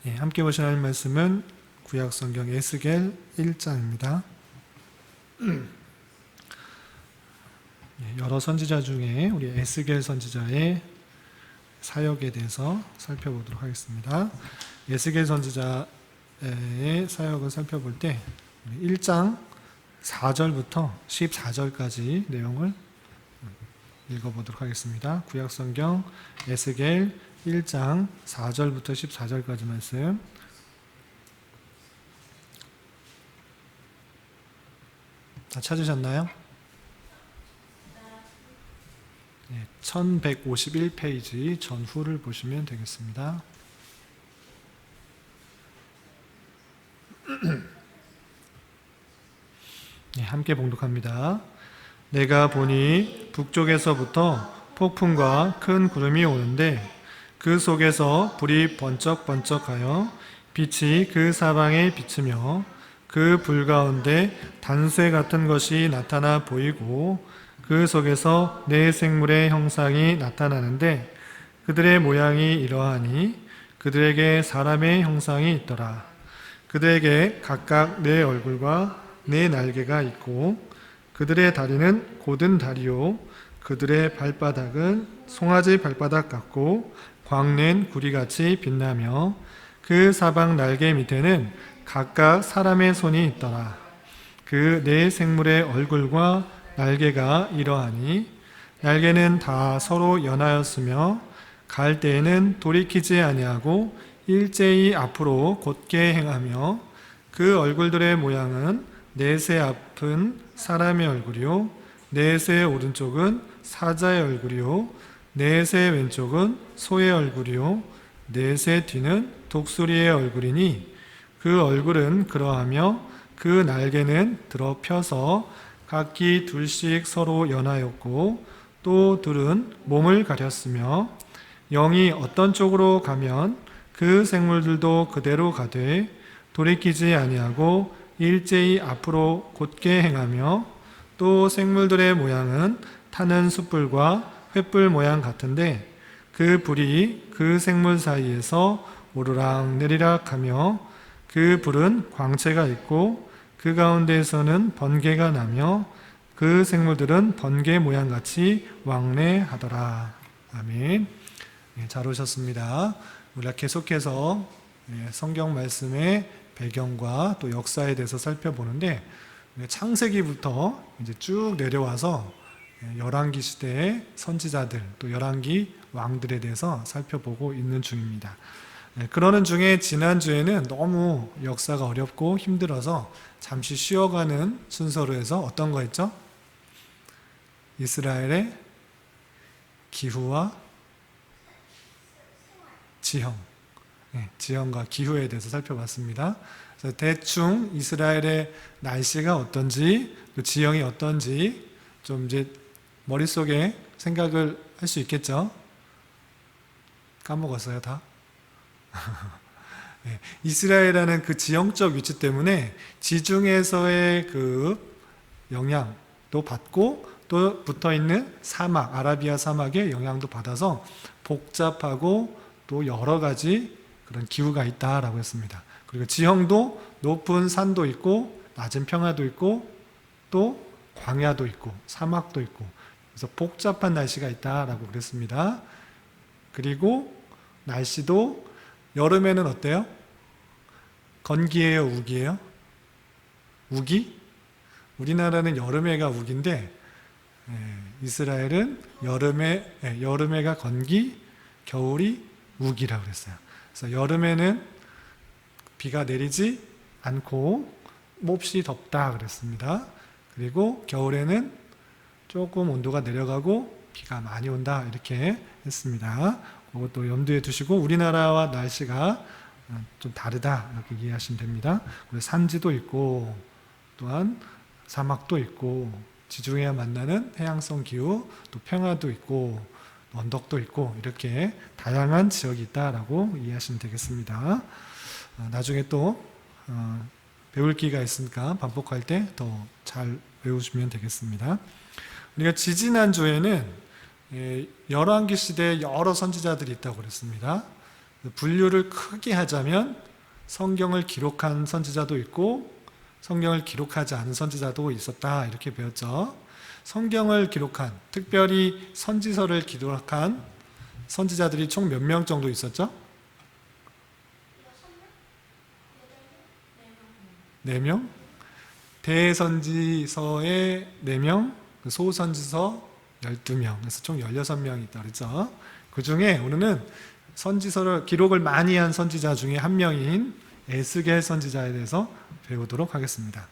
함께 보실 하나님 말씀은 구약성경 에스겔 1장입니다. 여러 선지자 중에 우리 에스겔 선지자의 사역에 대해서 살펴보도록 하겠습니다. 에스겔 선지자의 사역을 살펴볼 때 1장 4절부터 14절까지 내용을 읽어보도록 하겠습니다. 구약성경 에스겔 1장 4절부터 14절까지 말씀. 다 찾으셨나요? 1151페이지 전후를 보시면 되겠습니다. 함께 봉독합니다. 내가 보니 북쪽에서부터 폭풍과 큰 구름이 오는데 그 속에서 불이 번쩍번쩍하여 빛이 그 사방에 비치며 그 불 가운데 단쇠 같은 것이 나타나 보이고 그 속에서 네 생물의 형상이 나타나는데 그들의 모양이 이러하니 그들에게 사람의 형상이 있더라. 그들에게 각각 네 얼굴과 네 날개가 있고 그들의 다리는 곧은 다리요 그들의 발바닥은 송아지 발바닥 같고 광낸 구리같이 빛나며 그 사방 날개 밑에는 각각 사람의 손이 있더라. 그 네 생물의 얼굴과 날개가 이러하니 날개는 다 서로 연하였으며 갈 때에는 돌이키지 아니하고 일제히 앞으로 곧게 행하며 그 얼굴들의 모양은 넷의 앞은 사람의 얼굴이요 넷의 오른쪽은 사자의 얼굴이요 넷의 왼쪽은 소의 얼굴이요 넷의 뒤는 독수리의 얼굴이니 그 얼굴은 그러하며 그 날개는 들어 펴서 각기 둘씩 서로 연하였고 또 둘은 몸을 가렸으며 영이 어떤 쪽으로 가면 그 생물들도 그대로 가되 돌이키지 아니하고 일제히 앞으로 곧게 행하며 또 생물들의 모양은 타는 숯불과 횃불 모양 같은데 그 불이 그 생물 사이에서 오르락 내리락 하며 그 불은 광채가 있고 그 가운데에서는 번개가 나며 그 생물들은 번개 모양같이 왕래하더라. 아멘. 잘 오셨습니다. 우리가 계속해서 성경 말씀의 배경과 또 역사에 대해서 살펴보는데 창세기부터 이제 쭉 내려와서 열왕기 시대의 선지자들 또 열왕기 왕들에 대해서 살펴보고 있는 중입니다. 그러는 중에 지난주에는 너무 역사가 어렵고 힘들어서 잠시 쉬어가는 순서로 해서 어떤 거 했죠? 이스라엘의 기후와 지형, 지형과 기후에 대해서 살펴봤습니다. 그래서 대충 이스라엘의 날씨가 어떤지, 또 지형이 어떤지 좀 이제 머릿속에 생각을 할 수 있겠죠? 까먹었어요, 다? 이스라엘이라는 그 지형적 위치 때문에 지중해에서의 그 영향도 받고 또 붙어있는 사막, 아라비아 사막의 영향도 받아서 복잡하고 또 여러 가지 그런 기후가 있다라고 했습니다. 그리고 지형도 높은 산도 있고 낮은 평야도 있고 또 광야도 있고 사막도 있고 그래서 복잡한 날씨가 있다라고 그랬습니다. 그리고 날씨도 여름에는 어때요? 건기예요, 우기예요? 우기? 우리나라는 여름에가 우기인데 이스라엘은 여름에가 건기, 겨울이 우기라고 그랬어요. 그래서 여름에는 비가 내리지 않고 몹시 덥다 그랬습니다. 그리고 겨울에는 조금 온도가 내려가고 비가 많이 온다 이렇게 했습니다. 그것도 염두에 두시고 우리나라와 날씨가 좀 다르다 이렇게 이해하시면 됩니다. 산지도 있고 또한 사막도 있고 지중해와 만나는 해양성 기후 또 평야도 있고 언덕도 있고 이렇게 다양한 지역이 있다라고 이해하시면 되겠습니다. 나중에 또 배울 기회가 있으니까 반복할 때 더 잘 외우시면 되겠습니다. 우리가 지지난주에는 열왕기 시대에 여러 선지자들이 있다고 그랬습니다. 분류를 크게 하자면 성경을 기록한 선지자도 있고 성경을 기록하지 않은 선지자도 있었다, 이렇게 배웠죠. 성경을 기록한, 특별히 선지서를 기록한 선지자들이 총 몇 명 정도 있었죠? 4명? 대선지서에 4명, 소선지서 12명, 그래서 총 16명이 있다 그랬죠. 그 중에 오늘은 선지서를 기록을 많이 한 선지자 중에 한 명인 에스겔 선지자에 대해서 배우도록 하겠습니다.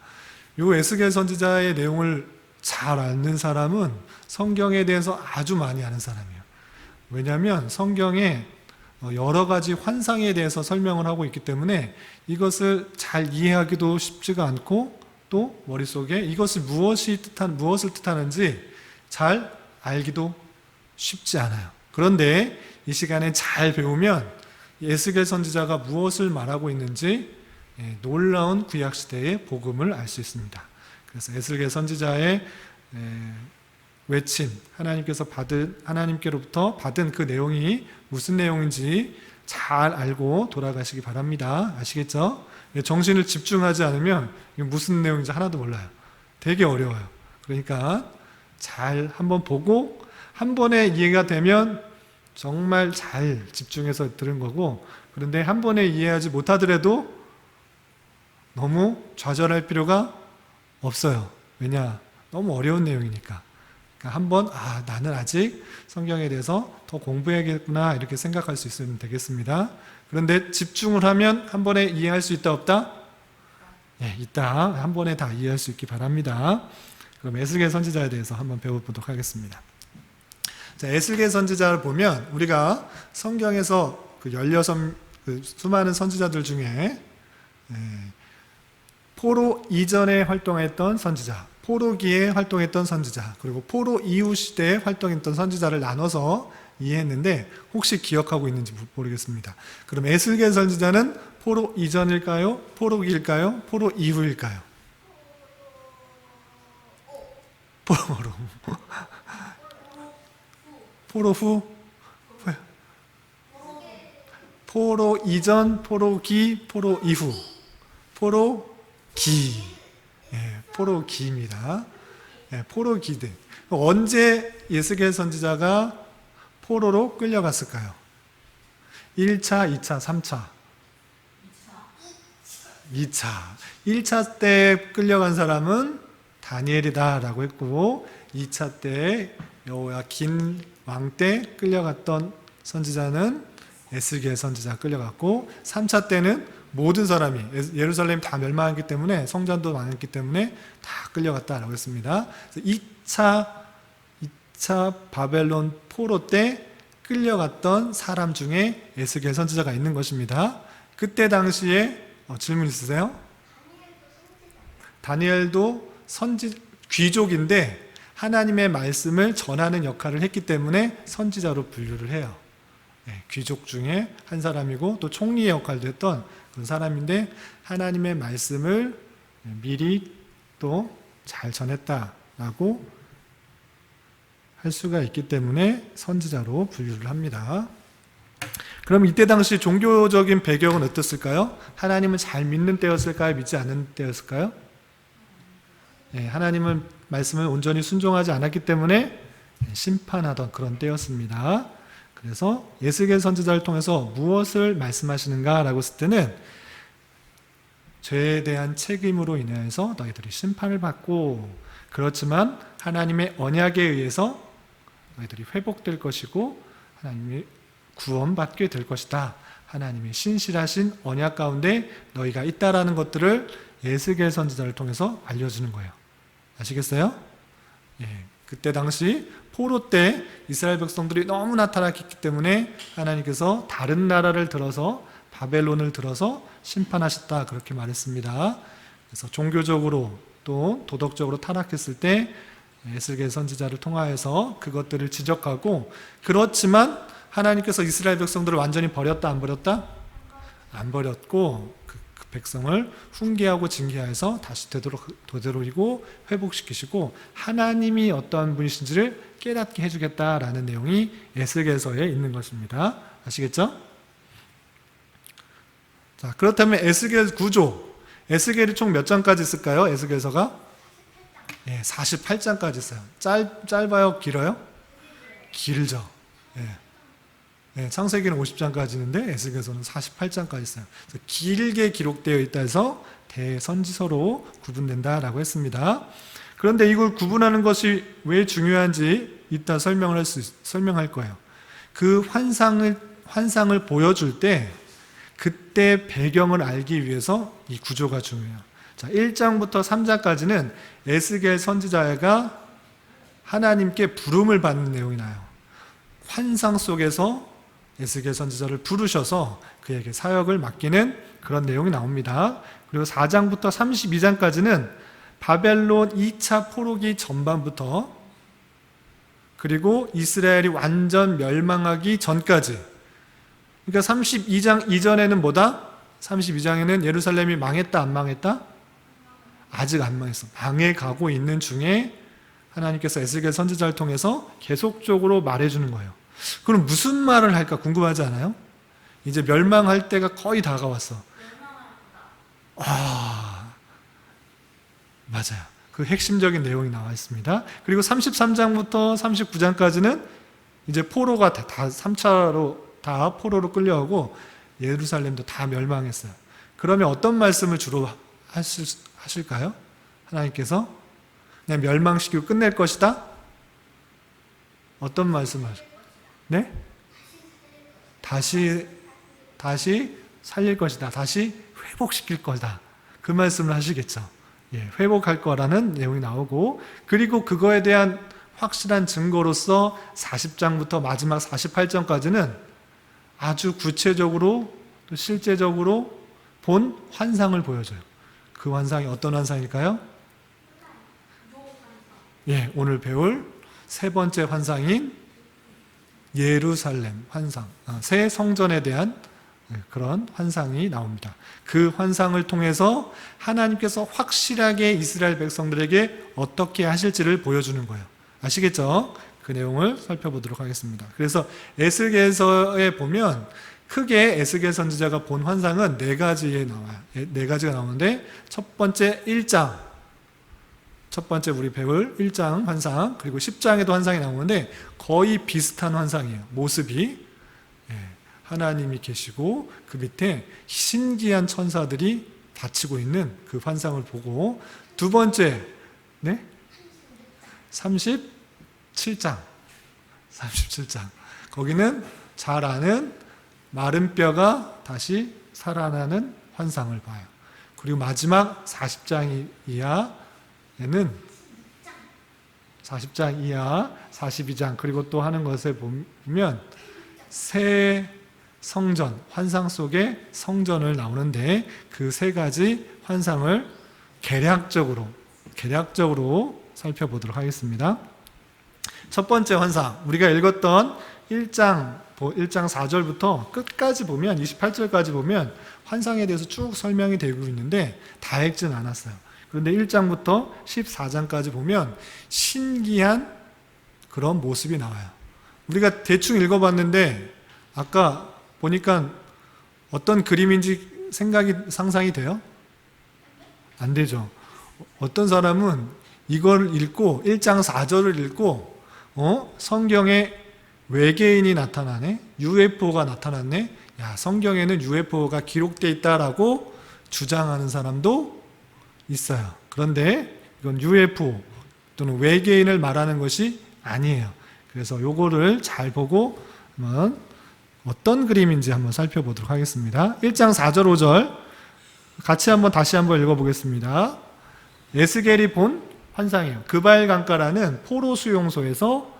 이 에스겔 선지자의 내용을 잘 아는 사람은 성경에 대해서 아주 많이 아는 사람이에요. 왜냐하면 성경에 여러 가지 환상에 대해서 설명을 하고 있기 때문에 이것을 잘 이해하기도 쉽지가 않고, 또 머릿속에 이것을 무엇을 뜻하는지 잘 알기도 쉽지 않아요. 그런데 이 시간에 잘 배우면 에스겔 선지자가 무엇을 말하고 있는지 놀라운 구약시대의 복음을 알 수 있습니다. 그래서 에스겔 선지자의 외침, 하나님께로부터 받은 그 내용이 무슨 내용인지 잘 알고 돌아가시기 바랍니다. 아시겠죠? 정신을 집중하지 않으면 이게 무슨 내용인지 하나도 몰라요. 되게 어려워요. 그러니까 잘 한번 보고 한 번에 이해가 되면 정말 잘 집중해서 들은 거고, 그런데 한 번에 이해하지 못하더라도 너무 좌절할 필요가 없어요. 왜냐? 너무 어려운 내용이니까. 그러니까 한번 나는 아직 성경에 대해서 더 공부해야겠구나, 이렇게 생각할 수 있으면 되겠습니다. 그런데 집중을 하면 한 번에 이해할 수 있다 없다? 예, 있다. 한 번에 다 이해할 수 있기 바랍니다. 그럼 에스겔 선지자에 대해서 한번 배워보도록 하겠습니다. 자, 에스겔 선지자를 보면 우리가 성경에서 그 수많은 선지자들 중에 포로 이전에 활동했던 선지자, 포로기에 활동했던 선지자, 그리고 포로 이후 시대에 활동했던 선지자를 나눠서 이해했는데 혹시 기억하고 있는지 모르겠습니다. 그럼 에스겔 선지자는 포로 이전일까요? 포로기일까요? 포로 이후일까요? 포로 후? 포로 이전, 포로기, 포로 이후. 포로기. 포로기입니다. 포로기들. 언제 에스겔 선지자가 포로로 끌려갔을까요? 1차, 2차, 3차. 2차. 1차 때 끌려간 사람은 다니엘이다라고 했고, 2차 때 여호야긴 왕 때 끌려갔던 선지자는 에스겔 선지자 끌려갔고, 3차 때는 모든 사람이, 예루살렘이 다 멸망했기 때문에, 성전도 망했기 때문에 다 끌려갔다라고 했습니다. 2차 바벨론 포로 때 끌려갔던 사람 중에 에스겔 선지자가 있는 것입니다. 그때 당시에 질문 있으세요? 다니엘도 귀족인데 하나님의 말씀을 전하는 역할을 했기 때문에 선지자로 분류를 해요. 귀족 중에 한 사람이고 또 총리의 역할도 했던 그런 사람인데, 하나님의 말씀을 미리 또 잘 전했다라고 할 수가 있기 때문에 선지자로 분류를 합니다. 그럼 이때 당시 종교적인 배경은 어땠을까요? 하나님을 잘 믿는 때였을까요? 믿지 않는 때였을까요? 하나님은 말씀을 온전히 순종하지 않았기 때문에 심판하던 그런 때였습니다. 그래서 에스겔 선지자를 통해서 무엇을 말씀하시는가라고 했을 때는, 죄에 대한 책임으로 인해서 너희들이 심판을 받고, 그렇지만 하나님의 언약에 의해서 너희들이 회복될 것이고 하나님이 구원받게 될 것이다. 하나님의 신실하신 언약 가운데 너희가 있다라는 것들을 에스겔 선지자를 통해서 알려주는 거예요. 아시겠어요? 그때 당시 포로 때 이스라엘 백성들이 너무나 타락했기 때문에 하나님께서 다른 나라를 들어서, 바벨론을 들어서 심판하셨다, 그렇게 말했습니다. 그래서 종교적으로 또 도덕적으로 타락했을 때 에스겔 선지자를 통하여서 그것들을 지적하고, 그렇지만 하나님께서 이스라엘 백성들을 완전히 버렸다 안 버렸다? 안 버렸고 그 백성을 훈계하고 징계하여서 다시 되돌리고 회복시키시고 하나님이 어떠한 분이신지를 깨닫게 해주겠다라는 내용이 에스겔서에 있는 것입니다. 아시겠죠? 자, 그렇다면 에스겔 구조. 에스겔이 총 몇 장까지 있을까요? 에스겔서가? 예, 48장까지 있어요. 짧아요? 길어요? 길죠. 예. 예, 창세기는 50장까지 있는데 에스겔서는 48장까지 있어요. 그래서 길게 기록되어 있다 해서 대선지서로 구분된다라고 했습니다. 그런데 이걸 구분하는 것이 왜 중요한지 이따 설명할 거예요. 그 환상을 보여줄 때 그때 배경을 알기 위해서 이 구조가 중요해요. 자, 1장부터 3장까지는 에스겔 선지자가 하나님께 부름을 받는 내용이 나요. 환상 속에서 에스겔 선지자를 부르셔서 그에게 사역을 맡기는 그런 내용이 나옵니다. 그리고 4장부터 32장까지는 바벨론 2차 포로기 전반부터 그리고 이스라엘이 완전 멸망하기 전까지, 그러니까 32장 이전에는 뭐다? 32장에는 예루살렘이 망했다 안 망했다? 아직 안 망했어. 망해가고 있는 중에 하나님께서 에스겔 선지자를 통해서 계속적으로 말해주는 거예요. 그럼 무슨 말을 할까 궁금하지 않아요? 이제 멸망할 때가 거의 다가왔어. 맞아요. 그 핵심적인 내용이 나와 있습니다. 그리고 33장부터 39장까지는 이제 포로가 다 3차로 다 포로로 끌려오고 예루살렘도 다 멸망했어요. 그러면 어떤 말씀을 주로 하실까요? 하나님께서 그냥 멸망시키고 끝낼 것이다? 어떤 말씀을 하실까요? 네? 다시 살릴 것이다. 다시 회복시킬 거다. 그 말씀을 하시겠죠. 예, 회복할 거라는 내용이 나오고, 그리고 그거에 대한 확실한 증거로서 40장부터 마지막 48장까지는 아주 구체적으로 또 실제적으로 본 환상을 보여줘요. 그 환상이 어떤 환상일까요? 예, 오늘 배울 세 번째 환상인 예루살렘 환상, 새 성전에 대한 그런 환상이 나옵니다. 그 환상을 통해서 하나님께서 확실하게 이스라엘 백성들에게 어떻게 하실지를 보여주는 거예요. 아시겠죠? 그 내용을 살펴보도록 하겠습니다. 그래서 에스겔서에 보면 크게 에스겔 선지자가 본 환상은 네 가지가 나오는데, 첫 번째 1장, 첫 번째 우리 배울 1장 환상, 그리고 10장에도 환상이 나오는데 거의 비슷한 환상이에요. 모습이 하나님이 계시고 그 밑에 신기한 천사들이 닫히고 있는 그 환상을 보고, 두 번째 37장 거기는 잘 아는 마른 뼈가 다시 살아나는 환상을 봐요. 그리고 마지막 40장 이하 42장 그리고 또 하는 것에 보면 새 성전, 환상 속에 성전을 나오는데 그 세 가지 환상을 개략적으로 살펴보도록 하겠습니다. 첫 번째 환상, 우리가 읽었던 1장 4절부터 끝까지 보면 28절까지 보면 환상에 대해서 쭉 설명이 되고 있는데 다 읽진 않았어요. 그런데 1장부터 14장까지 보면 신기한 그런 모습이 나와요. 우리가 대충 읽어봤는데 아까 보니까 어떤 그림인지 상상이 돼요? 안 되죠. 어떤 사람은 이걸 읽고 1장 4절을 읽고 성경에 외계인이 나타나네? UFO가 나타났네? 야, 성경에는 UFO가 기록되어 있다라고 주장하는 사람도 있어요. 그런데 이건 UFO 또는 외계인을 말하는 것이 아니에요. 그래서 요거를 잘 보고 한번 어떤 그림인지 한번 살펴보도록 하겠습니다. 1장 4절 5절 같이 다시 한번 읽어보겠습니다. 에스겔이 본 환상이에요. 그발 강가라는 포로 수용소에서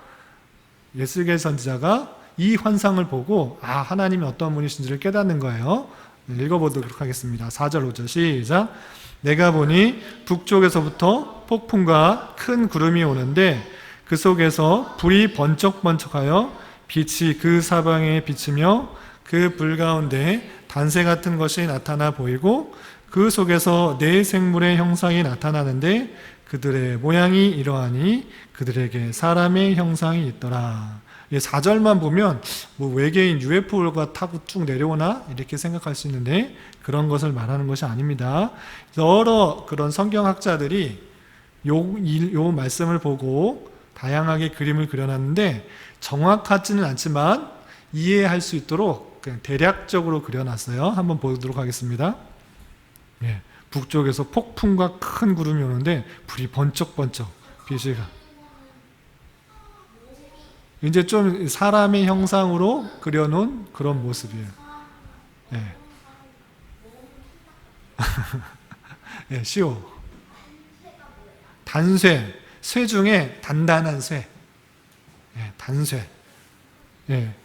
에스겔 선지자가 이 환상을 보고 하나님이 어떤 분이신지를 깨닫는 거예요. 읽어보도록 하겠습니다. 4절 5절 시작. 내가 보니 북쪽에서부터 폭풍과 큰 구름이 오는데 그 속에서 불이 번쩍번쩍하여 빛이 그 사방에 비치며 그 불 가운데 단새 같은 것이 나타나 보이고 그 속에서 네 생물의 형상이 나타나는데 그들의 모양이 이러하니 그들에게 사람의 형상이 있더라. 4절만 보면 뭐 외계인 UFO가 타고 쭉 내려오나 이렇게 생각할 수 있는데 그런 것을 말하는 것이 아닙니다. 여러 그런 성경학자들이 요 말씀을 보고 다양하게 그림을 그려놨는데 정확하지는 않지만 이해할 수 있도록 그냥 대략적으로 그려놨어요. 한번 보도록 하겠습니다. 예, 북쪽에서 폭풍과 큰 구름이 오는데 불이 번쩍번쩍 빛이 가. 이제 좀 사람의 형상으로 그려놓은 그런 모습이에요. 예. 예, 시오. 단쇠. 쇠 중에 단단한 쇠. 예, 단쇠. 예.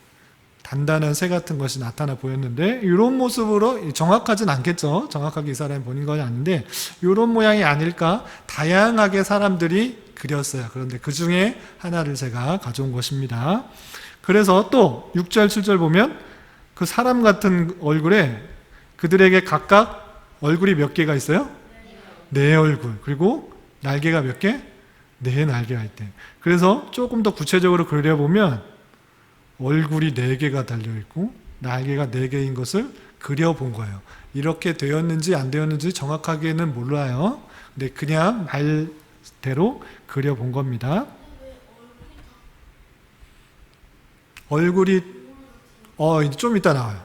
단단한 쇠 같은 것이 나타나 보였는데 이런 모습으로 정확하진 않겠죠. 정확하게 이 사람이 본인 건 아닌데 이런 모양이 아닐까 다양하게 사람들이 그렸어요. 그런데 그 중에 하나를 제가 가져온 것입니다. 그래서 또 6절 7절 보면 그 사람 같은 얼굴에 그들에게 각각 얼굴이 몇 개가 있어요? 네 얼굴. 그리고 날개가 몇 개? 네 날개가 있대요. 그래서 조금 더 구체적으로 그려보면 얼굴이 4개가 달려있고 날개가 4개인 것을 그려본 거예요. 이렇게 되었는지 안 되었는지 정확하게는 몰라요. 근데 그냥 말대로 그려본 겁니다. 얼굴이 이제 좀 이따 나와요.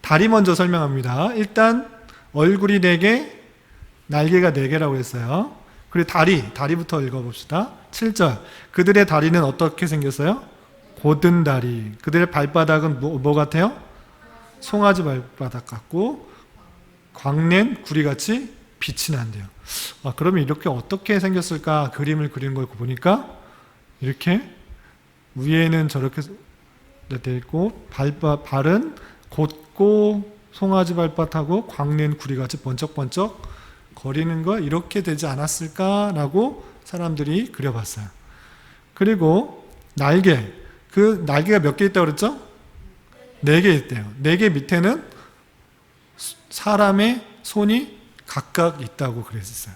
다리 먼저 설명합니다. 일단 얼굴이 4개, 날개가 4개라고 했어요. 그리고 다리부터 읽어봅시다. 7절. 그들의 다리는 어떻게 생겼어요? 고든 다리. 그들의 발바닥은 뭐 같아요? 송아지 발바닥 같고 광낸 구리같이 빛이 난대요. 그러면 이렇게 어떻게 생겼을까? 그림을 그린 걸 보니까 이렇게 위에는 저렇게 되어 있고 발은 곧고 송아지 발바닥하고 광낸 구리같이 번쩍번쩍 거리는 거 이렇게 되지 않았을까라고 사람들이 그려봤어요. 그리고 날개. 그 날개가 몇 개 있다고 그랬죠? 4개 있대요. 4개 밑에는 사람의 손이 각각 있다고 그랬었어요.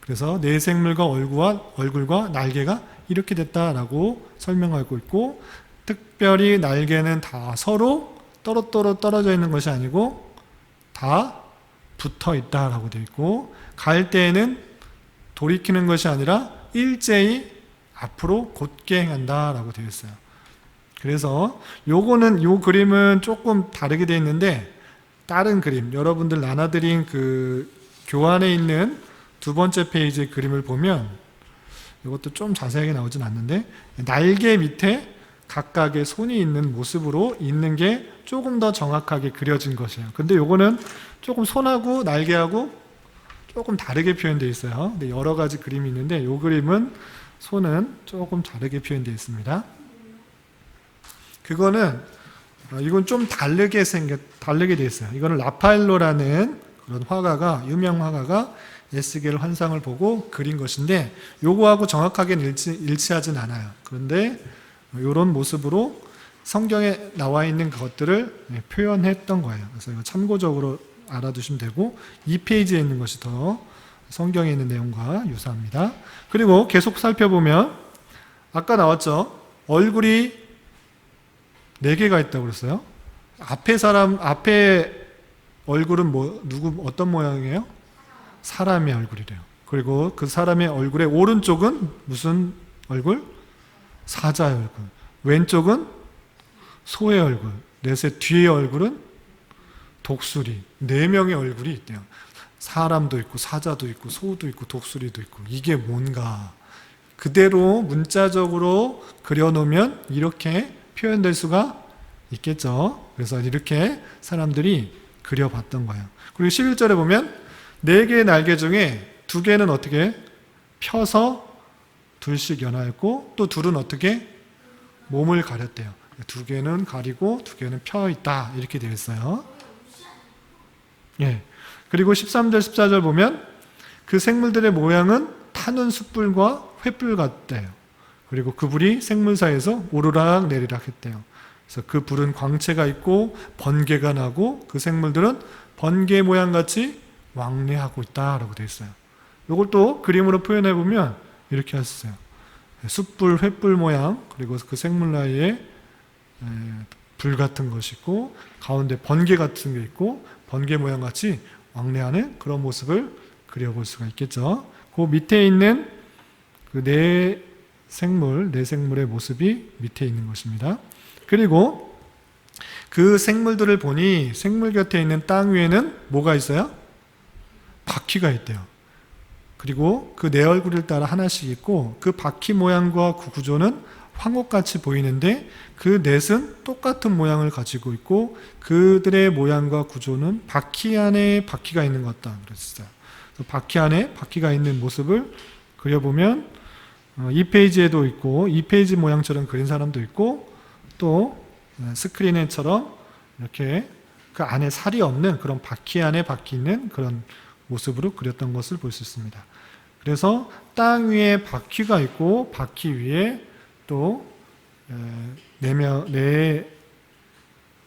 그래서 네 생물과 얼굴과 날개가 이렇게 됐다라고 설명하고 있고 특별히 날개는 다 서로 떨어뜨려 떨어져 있는 것이 아니고 다 붙어 있다라고 되어 있고 갈 때에는 돌이키는 것이 아니라 일제히 앞으로 곧게 행한다라고 되어 있어요. 그래서 요 그림은 조금 다르게 되어 있는데 다른 그림, 여러분들 나눠드린 그 교환에 있는 2번째 페이지의 그림을 보면 이것도 좀 자세하게 나오진 않는데 날개 밑에 각각의 손이 있는 모습으로 있는 게 조금 더 정확하게 그려진 것이에요. 근데 요거는 조금 손하고 날개하고 조금 다르게 표현되어 있어요. 근데 여러 가지 그림이 있는데 요 그림은 손은 조금 다르게 표현되어 있습니다. 이건 좀 다르게 되어 있어요. 이거는 라파엘로라는 그런 화가가, 유명 화가가 에스겔 환상을 보고 그린 것인데, 요거하고 정확하게는 일치하진 않아요. 그런데, 이런 모습으로 성경에 나와 있는 것들을 표현했던 거예요. 그래서 이거 참고적으로 알아두시면 되고, 2페이지에 있는 것이 더 성경에 있는 내용과 유사합니다. 그리고 계속 살펴보면, 아까 나왔죠? 얼굴이 4개가 있다고 그랬어요. 앞에 얼굴은 어떤 모양이에요? 사람의 얼굴이래요. 그리고 그 사람의 얼굴의 오른쪽은 무슨 얼굴? 사자의 얼굴. 왼쪽은 소의 얼굴. 넷의 뒤의 얼굴은 독수리. 4명의 얼굴이 있대요. 사람도 있고, 사자도 있고, 소도 있고, 독수리도 있고. 이게 뭔가. 그대로 문자적으로 그려놓으면 이렇게 표현될 수가 있겠죠. 그래서 이렇게 사람들이 그려봤던 거예요. 그리고 11절에 보면 4개의 날개 중에 2개는 어떻게 펴서 둘씩 연하였고 또 둘은 어떻게 몸을 가렸대요. 2개는 가리고 2개는 펴 있다 이렇게 되어 있어요. 예. 그리고 13절 14절 보면 그 생물들의 모양은 타는 숯불과 횃불 같대요. 그리고 그 불이 생물 사이에서 오르락 내리락 했대요. 그래서 그 불은 광채가 있고 번개가 나고 그 생물들은 번개 모양같이 왕래하고 있다라고 되어 있어요. 이걸 또 그림으로 표현해 보면 이렇게 했어요. 숯불, 횃불 모양 그리고 그 생물 사이에 불 같은 것이 있고 가운데 번개 같은 게 있고 번개 모양 같이 왕래하는 그런 모습을 그려볼 수가 있겠죠. 그 밑에 있는 그 네 생물의 모습이 밑에 있는 것입니다. 그리고 그 생물들을 보니 생물 곁에 있는 땅 위에는 뭐가 있어요? 바퀴가 있대요. 그리고 그 네 얼굴을 따라 하나씩 있고 그 바퀴 모양과 그 구조는 황옥같이 보이는데 그 넷은 똑같은 모양을 가지고 있고 그들의 모양과 구조는 바퀴 안에 바퀴가 있는 것 같다 그랬어요. 바퀴 안에 바퀴가 있는 모습을 그려보면 이 페이지에도 있고 이 페이지 모양처럼 그린 사람도 있고 또 스크린에처럼 이렇게 그 안에 살이 없는 그런 바퀴 안에 바퀴 있는 그런 모습으로 그렸던 것을 볼 수 있습니다. 그래서 땅 위에 바퀴가 있고 바퀴 위에 또 네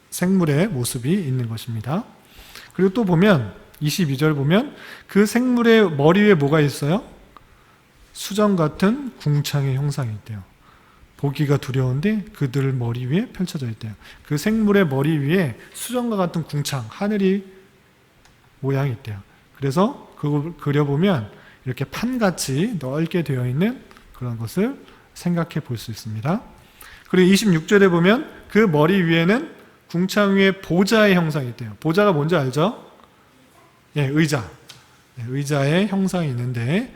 생물의 모습이 있는 것입니다. 그리고 또 보면 22절 보면 그 생물의 머리 위에 뭐가 있어요? 수정 같은 궁창의 형상이 있대요. 보기가 두려운데 그들 머리 위에 펼쳐져 있대요. 그 생물의 머리 위에 수정과 같은 궁창, 하늘이 모양이 있대요. 그래서 그걸 그려보면 이렇게 판같이 넓게 되어 있는 그런 것을 생각해 볼 수 있습니다. 그리고 26절에 보면 그 머리 위에는 궁창 위에 보좌의 형상이 있대요. 보좌가 뭔지 알죠? 예, 의자. 의자의 형상이 있는데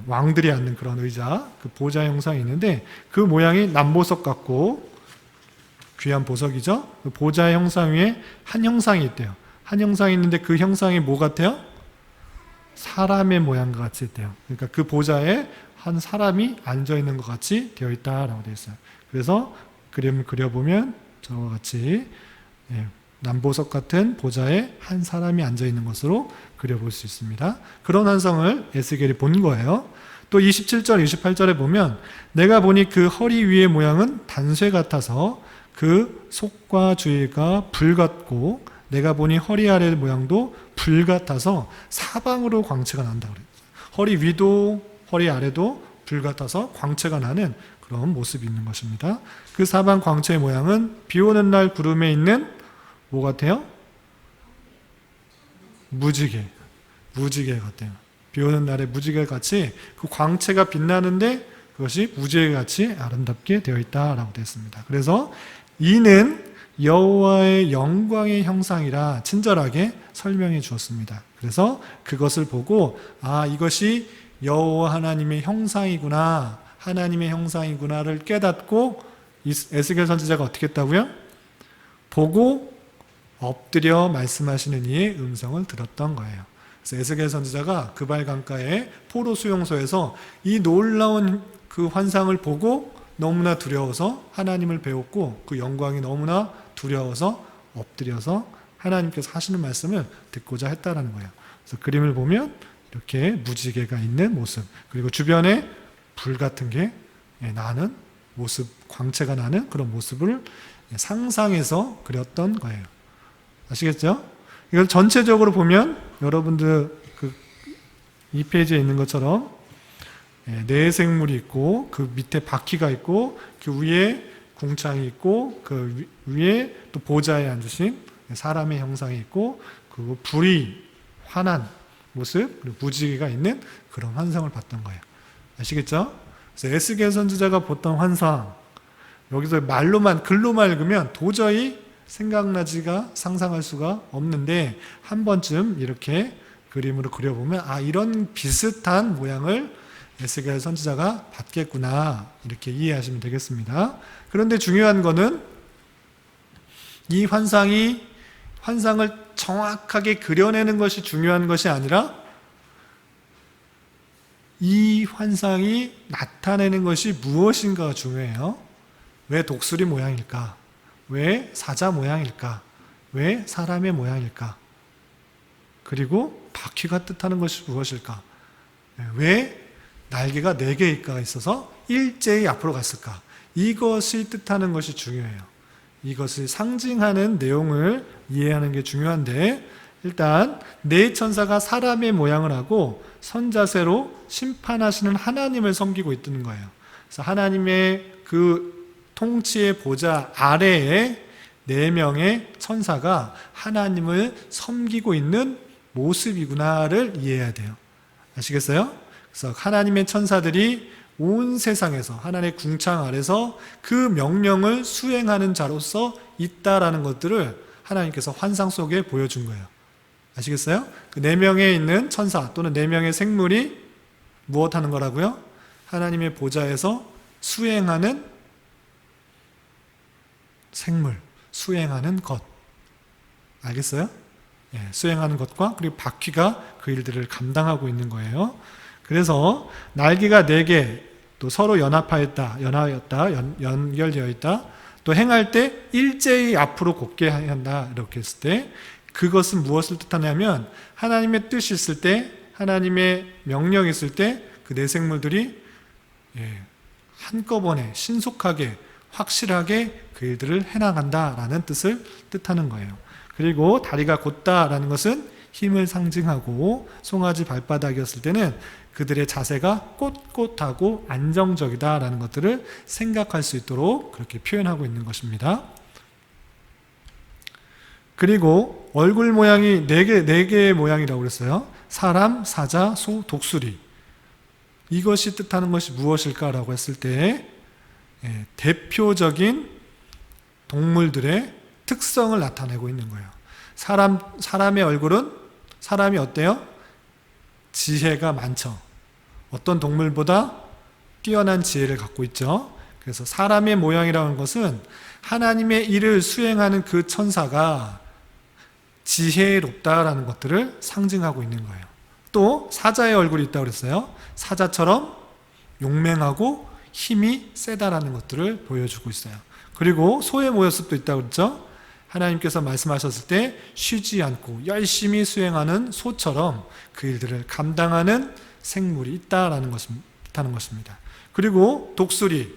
왕들이 앉는 그런 의자, 그 보좌 형상이 있는데 그 모양이 남보석 같고 귀한 보석이죠. 그 보좌 형상 위에 한 형상이 있대요. 한 형상이 있는데 그 형상이 뭐 같아요? 사람의 모양과 같이 있대요. 그러니까 그 보좌에 한 사람이 앉아 있는 것 같이 되어 있다라고 되어 있어요. 그래서 그림을 그려보면 저와 같이 남보석 같은 보좌에 한 사람이 앉아 있는 것으로 그려볼 수 있습니다. 그런 환상을 에스겔이 본 거예요. 또 27절, 28절에 보면 내가 보니 그 허리 위의 모양은 단쇠 같아서 그 속과 주위가 불 같고 내가 보니 허리 아래 모양도 불 같아서 사방으로 광채가 난다 그래요. 허리 위도 허리 아래도 불 같아서 광채가 나는 그런 모습이 있는 것입니다. 그 사방 광채의 모양은 비 오는 날 구름에 있는 뭐 같아요? 무지개 같아요. 비 오는 날에 무지개 같이 그 광채가 빛나는데 그것이 무지개 같이 아름답게 되어 있다라고 되어 있습니다. 그래서 이는 여호와의 영광의 형상이라 친절하게 설명해 주었습니다. 그래서 그것을 보고 이것이 여호와 하나님의 형상이구나, 하나님의 형상이구나를 깨닫고 에스겔 선지자가 어떻게 했다고요? 보고 엎드려 말씀하시는 이의 음성을 들었던 거예요. 그래서 에스겔 선지자가 그발 강가의 포로 수용소에서 이 놀라운 그 환상을 보고 너무나 두려워서 하나님을 배웠고 그 영광이 너무나 두려워서 엎드려서 하나님께서 하시는 말씀을 듣고자 했다라는 거예요. 그래서 그림을 보면 이렇게 무지개가 있는 모습, 그리고 주변에 불 같은 게 나는 모습, 광채가 나는 그런 모습을 상상해서 그렸던 거예요. 아시겠죠? 이걸 전체적으로 보면 여러분들 이 페이지에 있는 것처럼 네 생물이 있고 그 밑에 바퀴가 있고 그 위에 궁창이 있고 그 위에 또 보좌에 앉으신 사람의 형상이 있고 그리고 불이 환한 모습 그리고 무지개가 있는 그런 환상을 봤던 거예요. 아시겠죠? 그래서 에스겔 선지자가 봤던 환상 여기서 말로만 글로만 읽으면 도저히 생각나지가 상상할 수가 없는데 한 번쯤 이렇게 그림으로 그려보면 이런 비슷한 모양을 에스겔 선지자가 봤겠구나 이렇게 이해하시면 되겠습니다. 그런데 중요한 거는 이 환상을 정확하게 그려내는 것이 중요한 것이 아니라 이 환상이 나타내는 것이 무엇인가가 중요해요. 왜 독수리 모양일까? 왜 사자 모양일까? 왜 사람의 모양일까? 그리고 바퀴가 뜻하는 것이 무엇일까? 왜 날개가 4개가 있어서 일제히 앞으로 갔을까? 이것이 뜻하는 것이 중요해요. 이것을 상징하는 내용을 이해하는 게 중요한데 일단 네 천사가 사람의 모양을 하고 선자세로 심판하시는 하나님을 섬기고 있는 거예요. 그래서 하나님의 그 통치의 보좌 아래에 4명의 천사가 하나님을 섬기고 있는 모습이구나를 이해해야 돼요. 아시겠어요? 그래서 하나님의 천사들이 온 세상에서 하나님의 궁창 아래서 그 명령을 수행하는 자로서 있다라는 것들을 하나님께서 환상 속에 보여준 거예요. 아시겠어요? 그 4명에 있는 천사 또는 4명의 생물이 무엇 하는 거라고요? 하나님의 보좌에서 수행하는 생물, 수행하는 것. 알겠어요? 예, 수행하는 것과 그리고 바퀴가 그 일들을 감당하고 있는 거예요. 그래서 날개가 4개, 또 서로 연합하였다, 연결되어 있다, 또 행할 때 일제히 앞으로 곱게 한다, 이렇게 했을 때 그것은 무엇을 뜻하냐면 하나님의 뜻이 있을 때, 하나님의 명령이 있을 때 그 4생물들이 한꺼번에 신속하게 확실하게 그 일들을 해나간다라는 뜻을 뜻하는 거예요. 그리고 다리가 곧다라는 것은 힘을 상징하고 송아지 발바닥이었을 때는 그들의 자세가 꼿꼿하고 안정적이다라는 것들을 생각할 수 있도록 그렇게 표현하고 있는 것입니다. 그리고 얼굴 모양이 4개의 모양이라고 그랬어요. 사람, 사자, 소, 독수리. 이것이 뜻하는 것이 무엇일까라고 했을 때 대표적인 동물들의 특성을 나타내고 있는 거예요. 사람의 얼굴은 사람이 어때요? 지혜가 많죠. 어떤 동물보다 뛰어난 지혜를 갖고 있죠. 그래서 사람의 모양이라는 것은 하나님의 일을 수행하는 그 천사가 지혜롭다라는 것들을 상징하고 있는 거예요. 또 사자의 얼굴이 있다고 그랬어요. 사자처럼 용맹하고 힘이 세다라는 것들을 보여주고 있어요. 그리고 소의 모습도 있다고 그랬죠. 하나님께서 말씀하셨을 때 쉬지 않고 열심히 수행하는 소처럼 그 일들을 감당하는 생물이 있다라는 것입니다. 그리고 독수리,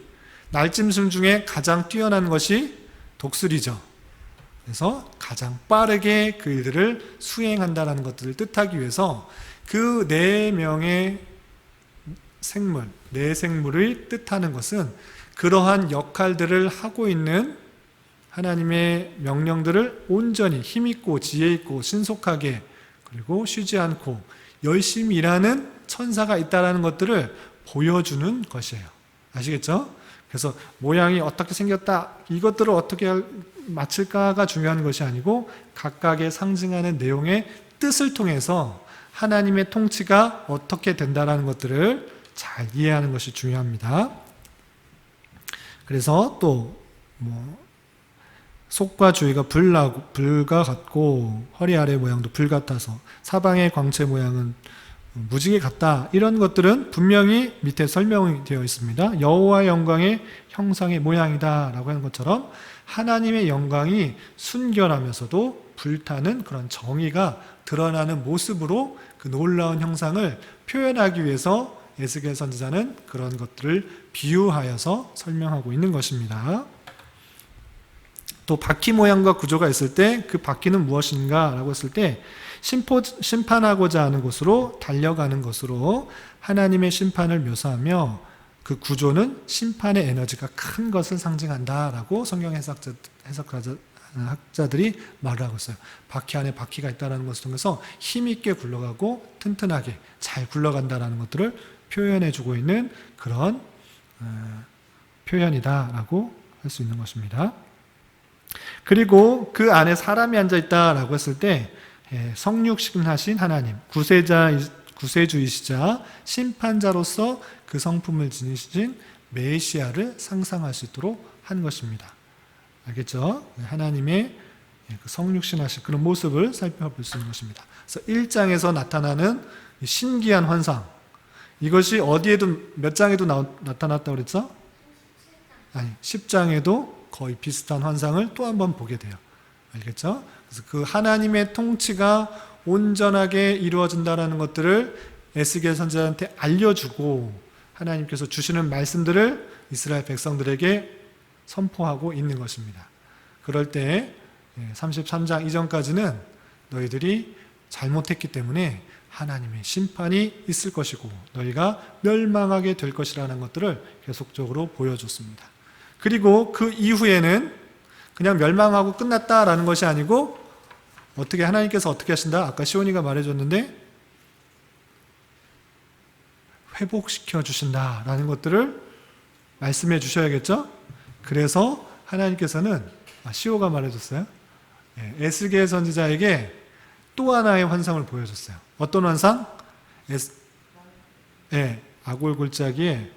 날짐승 중에 가장 뛰어난 것이 독수리죠. 그래서 가장 빠르게 그 일들을 수행한다라는 것들을 뜻하기 위해서 그 4명의 생물, 4생물을 뜻하는 것은 그러한 역할들을 하고 있는 하나님의 명령들을 온전히 힘있고 지혜있고 신속하게 그리고 쉬지 않고 열심히 일하는 천사가 있다는 것들을 보여주는 것이에요. 아시겠죠? 그래서 모양이 어떻게 생겼다, 이것들을 어떻게 맞출까가 중요한 것이 아니고 각각의 상징하는 내용의 뜻을 통해서 하나님의 통치가 어떻게 된다는 것들을 잘 이해하는 것이 중요합니다. 그래서 또 속과 주위가 불과 같고 허리 아래 모양도 불 같아서 사방의 광채 모양은 무지개 같다. 이런 것들은 분명히 밑에 설명이 되어 있습니다. 여호와의 영광의 형상의 모양이다 라고 하는 것처럼 하나님의 영광이 순결하면서도 불타는 그런 정의가 드러나는 모습으로 그 놀라운 형상을 표현하기 위해서 에스겔 선지자는 그런 것들을 비유하여서 설명하고 있는 것입니다. 또 바퀴 모양과 구조가 있을 때 그 바퀴는 무엇인가 라고 했을 때 심판하고자 하는 곳으로 달려가는 것으로 하나님의 심판을 묘사하며 그 구조는 심판의 에너지가 큰 것을 상징한다라고 성경 해석학자들이 말을 하고 있어요. 바퀴 안에 바퀴가 있다는 것을 통해서 힘있게 굴러가고 튼튼하게 잘 굴러간다는 것들을 표현해주고 있는 그런 표현이다라고 할 수 있는 것입니다. 그리고 그 안에 사람이 앉아있다라고 했을 때 성육신하신 하나님, 구세주이시자 심판자로서 그 성품을 지니신 메시아를 상상할 수 있도록 한 것입니다. 알겠죠? 하나님의 성육신하신 그런 모습을 살펴볼 수 있는 것입니다. 그래서 1장에서 나타나는 신기한 환상, 이것이 어디에도 몇 장에도 나타났다고 그랬죠? 아니, 10장에도 거의 비슷한 환상을 또 한 번 보게 돼요. 알겠죠? 그래서 그 하나님의 통치가 온전하게 이루어진다는 것들을 에스겔 선지자한테 알려주고 하나님께서 주시는 말씀들을 이스라엘 백성들에게 선포하고 있는 것입니다. 그럴 때 33장 이전까지는 너희들이 잘못했기 때문에 하나님의 심판이 있을 것이고 너희가 멸망하게 될 것이라는 것들을 계속적으로 보여줬습니다. 그리고 그 이후에는 그냥 멸망하고 끝났다라는 것이 아니고 어떻게 하나님께서 어떻게 하신다? 아까 시온이가 말해줬는데 회복시켜 주신다라는 것들을 말씀해 주셔야겠죠? 그래서 하나님께서는 시오가 말해줬어요. 에스겔 선지자에게 또 하나의 환상을 보여줬어요. 어떤 환상? 아골 골짜기에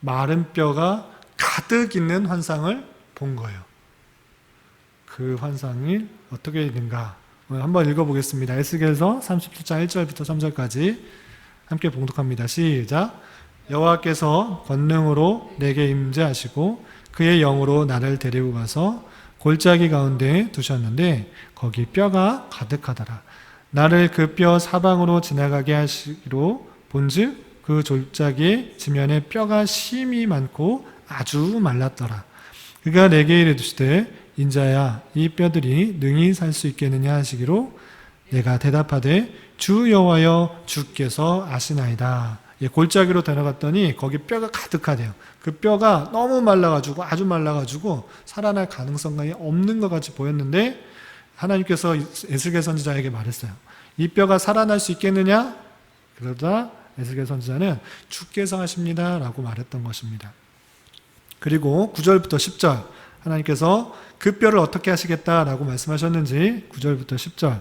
마른 뼈가 가득 있는 환상을 본 거예요. 그 환상이 어떻게 있는가? 한번 읽어보겠습니다. 에스겔서 37장 1절부터 3절까지 함께 봉독합니다. 시작. 여호와께서 권능으로 내게 임재하시고 그의 영으로 나를 데리고 가서 골짜기 가운데 두셨는데 거기 뼈가 가득하더라. 나를 그 뼈 사방으로 지나가게 하시기로 본즉 그 골짜기 지면에 뼈가 심이 많고 아주 말랐더라. 그가 내게 이르시되 인자야 이 뼈들이 능히 살 수 있겠느냐 하시기로 내가 대답하되 주 여호와여 주께서 아시나이다. 골짜기로 데려갔더니 거기 뼈가 가득하대요. 그 뼈가 너무 말라가지고 아주 말라가지고 살아날 가능성이 없는 것 같이 보였는데 하나님께서 에스겔 선지자에게 말했어요. 이 뼈가 살아날 수 있겠느냐? 그러다 에스겔 선지자는 주께서 하십니다 라고 말했던 것입니다. 그리고 9절부터 10절 하나님께서 그 뼈를 어떻게 하시겠다라고 말씀하셨는지 9절부터 10절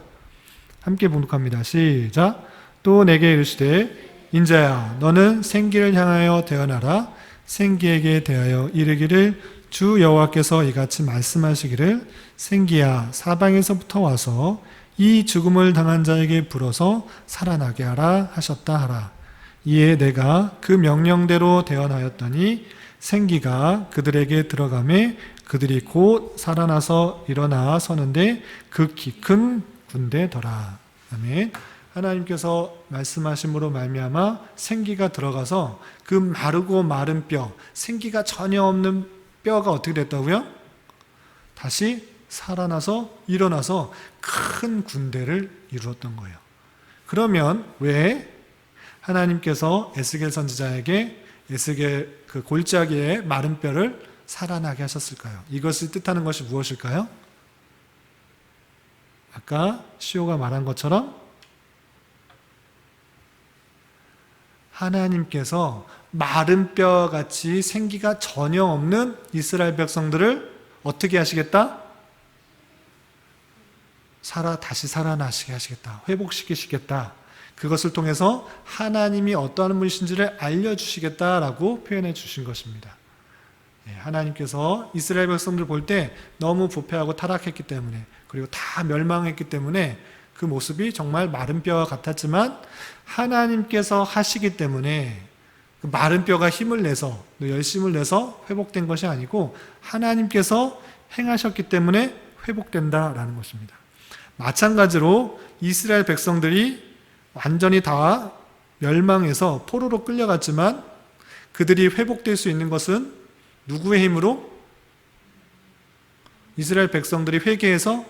함께 봉독합니다. 시작. 또 내게 이르시되 인자야 너는 생기를 향하여 대언하라. 생기에게 대하여 이르기를 주 여호와께서 이같이 말씀하시기를 생기야 사방에서부터 와서 이 죽음을 당한 자에게 불어서 살아나게 하라 하셨다 하라. 이에 내가 그 명령대로 대언하였더니 생기가 그들에게 들어가매 그들이 곧 살아나서 일어나 서는데 극히 큰 군대더라. 아멘. 하나님께서 말씀하심으로 말미암아 생기가 들어가서 그 마르고 마른 뼈, 생기가 전혀 없는 뼈가 어떻게 됐다고요? 다시 살아나서 일어나서 큰 군대를 이루었던 거예요. 그러면 왜 하나님께서 에스겔 선지자에게 에스겔 그 골짜기의 마른 뼈를 살아나게 하셨을까요? 이것을 뜻하는 것이 무엇일까요? 아까 시오가 말한 것처럼 하나님께서 마른 뼈같이 생기가 전혀 없는 이스라엘 백성들을 어떻게 하시겠다? 다시 살아나시게 하시겠다. 회복시키시겠다. 그것을 통해서 하나님이 어떠한 분이신지를 알려주시겠다라고 표현해 주신 것입니다. 하나님께서 이스라엘 백성들 볼 때 너무 부패하고 타락했기 때문에 그리고 다 멸망했기 때문에 그 모습이 정말 마른 뼈와 같았지만 하나님께서 하시기 때문에 그 마른 뼈가 힘을 내서 열심을 내서 회복된 것이 아니고 하나님께서 행하셨기 때문에 회복된다라는 것입니다. 마찬가지로 이스라엘 백성들이 완전히 다 멸망해서 포로로 끌려갔지만 그들이 회복될 수 있는 것은 누구의 힘으로? 이스라엘 백성들이 회개해서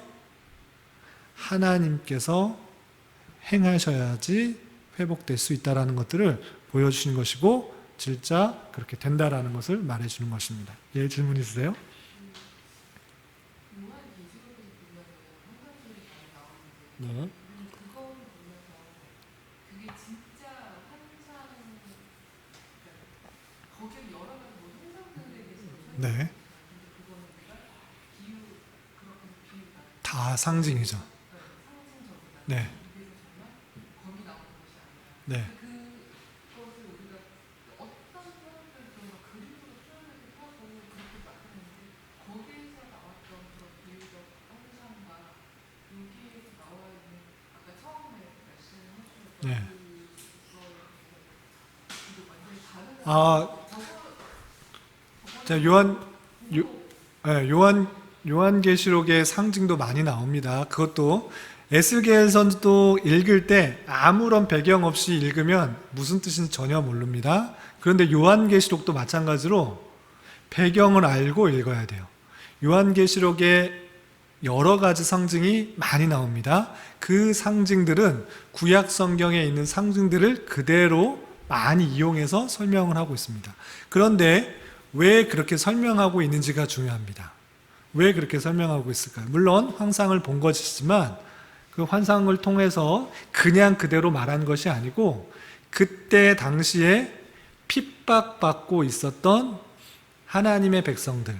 하나님께서 행하셔야지 회복될 수 있다는 것들을 보여주시는 것이고 진짜 그렇게 된다라는 것을 말해주는 것입니다. 예, 질문 있으세요? 네. 네. 다 상징이죠. 네. 네. 네. 자, 요한계시록의 상징도 많이 나옵니다. 그것도 에스겔 선지도 읽을 때 아무런 배경 없이 읽으면 무슨 뜻인지 전혀 모릅니다. 그런데 요한계시록도 마찬가지로 배경을 알고 읽어야 돼요. 요한계시록에 여러 가지 상징이 많이 나옵니다. 그 상징들은 구약 성경에 있는 상징들을 그대로 많이 이용해서 설명을 하고 있습니다. 그런데 왜 그렇게 설명하고 있는지가 중요합니다. 왜 그렇게 설명하고 있을까요? 물론 환상을 본 것이지만 그 환상을 통해서 그냥 그대로 말한 것이 아니고 그때 당시에 핍박받고 있었던 하나님의 백성들,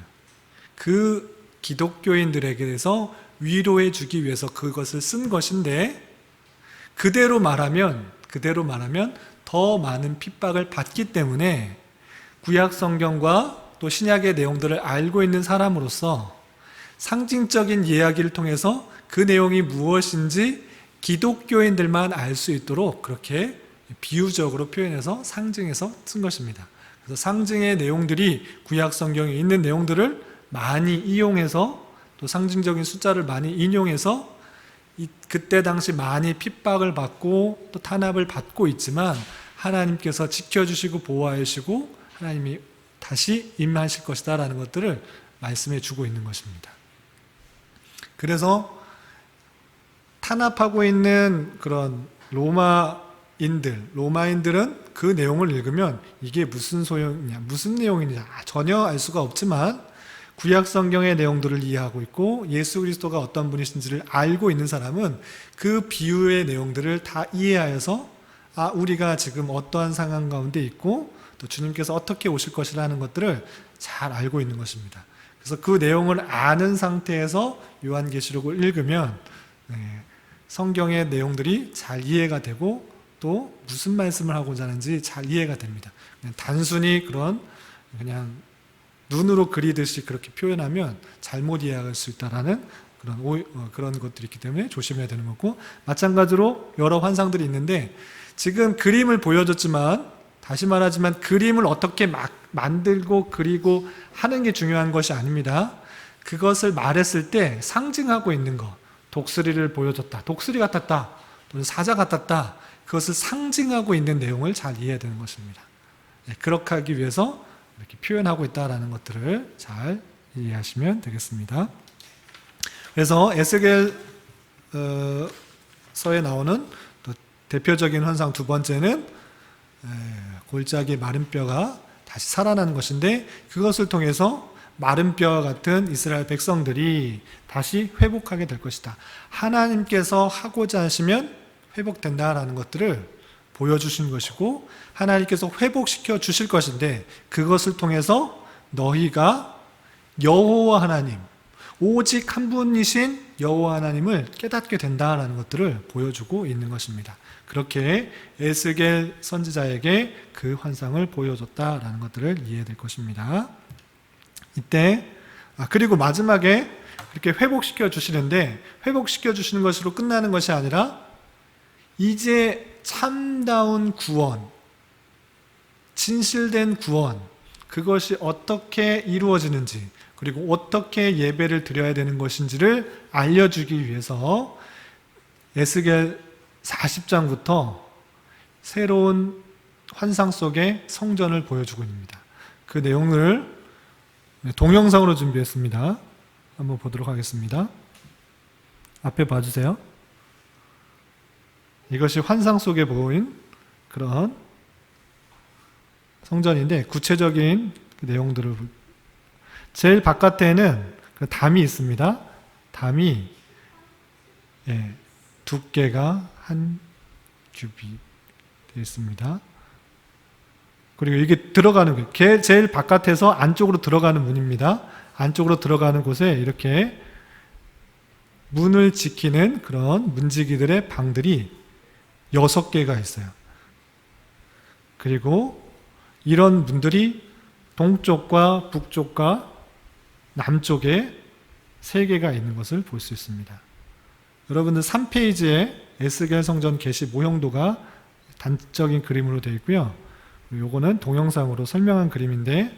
그 기독교인들에게 대해서 위로해 주기 위해서 그것을 쓴 것인데 그대로 말하면 더 많은 핍박을 받기 때문에 구약 성경과 또 신약의 내용들을 알고 있는 사람으로서 상징적인 이야기를 통해서 그 내용이 무엇인지 기독교인들만 알 수 있도록 그렇게 비유적으로 표현해서 상징해서 쓴 것입니다. 그래서 상징의 내용들이 구약 성경에 있는 내용들을 많이 이용해서 또 상징적인 숫자를 많이 인용해서 그때 당시 많이 핍박을 받고 또 탄압을 받고 있지만 하나님께서 지켜주시고 보호하여 주시고 하나님이 다시 임하실 것이다 라는 것들을 말씀해 주고 있는 것입니다. 그래서 탄압하고 있는 그런 로마인들은 그 내용을 읽으면 이게 무슨 소용이냐, 무슨 내용이냐 전혀 알 수가 없지만 구약 성경의 내용들을 이해하고 있고 예수 그리스도가 어떤 분이신지를 알고 있는 사람은 그 비유의 내용들을 다 이해하여서 우리가 지금 어떠한 상황 가운데 있고 또 주님께서 어떻게 오실 것이라는 것들을 잘 알고 있는 것입니다. 그래서 그 내용을 아는 상태에서 요한계시록을 읽으면 성경의 내용들이 잘 이해가 되고 또 무슨 말씀을 하고자 하는지 잘 이해가 됩니다. 그냥 단순히 그냥 눈으로 그리듯이 그렇게 표현하면 잘못 이해할 수 있다라는 그런 것들이 있기 때문에 조심해야 되는 거고, 마찬가지로 여러 환상들이 있는데 지금 그림을 보여줬지만 다시 말하지만 그림을 어떻게 만들고 그리고 하는 게 중요한 것이 아닙니다. 그것을 말했을 때 상징하고 있는 것, 독수리를 보여줬다, 독수리 같았다, 또는 사자 같았다, 그것을 상징하고 있는 내용을 잘 이해해야 되는 것입니다. 그렇게 하기 위해서 이렇게 표현하고 있다는 것들을 잘 이해하시면 되겠습니다. 그래서 에스겔서에 나오는 또 대표적인 환상 두 번째는 골짜기 마른 뼈가 다시 살아나는 것인데, 그것을 통해서 마른 뼈와 같은 이스라엘 백성들이 다시 회복하게 될 것이다. 하나님께서 하고자 하시면 회복된다라는 것들을 보여주신 것이고, 하나님께서 회복시켜 주실 것인데 그것을 통해서 너희가 여호와 하나님, 오직 한 분이신 여호와 하나님을 깨닫게 된다라는 것들을 보여주고 있는 것입니다. 그렇게 에스겔 선지자에게 그 환상을 보여줬다라는 것들을 이해될 것입니다. 이때 그리고 마지막에 이렇게 회복시켜 주시는데, 회복시켜 주시는 것으로 끝나는 것이 아니라 이제 참다운 구원, 진실된 구원, 그것이 어떻게 이루어지는지 그리고 어떻게 예배를 드려야 되는 것인지를 알려주기 위해서 에스겔 40장부터 새로운 환상 속의 성전을 보여주고 있습니다. 그 내용을 동영상으로 준비했습니다. 한번 보도록 하겠습니다. 앞에 봐주세요. 이것이 환상 속에 보인 그런 성전인데, 구체적인 내용들을 제일 바깥에는 그 담이 있습니다. 담이 두께가 한 규빗 되어 있습니다. 그리고 이게 들어가는 게 제일 바깥에서 안쪽으로 들어가는 문입니다. 안쪽으로 들어가는 곳에 이렇게 문을 지키는 그런 문지기들의 방들이 6개가 있어요. 그리고 이런 문들이 동쪽과 북쪽과 남쪽에 3개가 있는 것을 볼 수 있습니다. 여러분들 3페이지에 에스겔 성전 계시 모형도가 단적인 그림으로 되어 있고요. 요거는 동영상으로 설명한 그림인데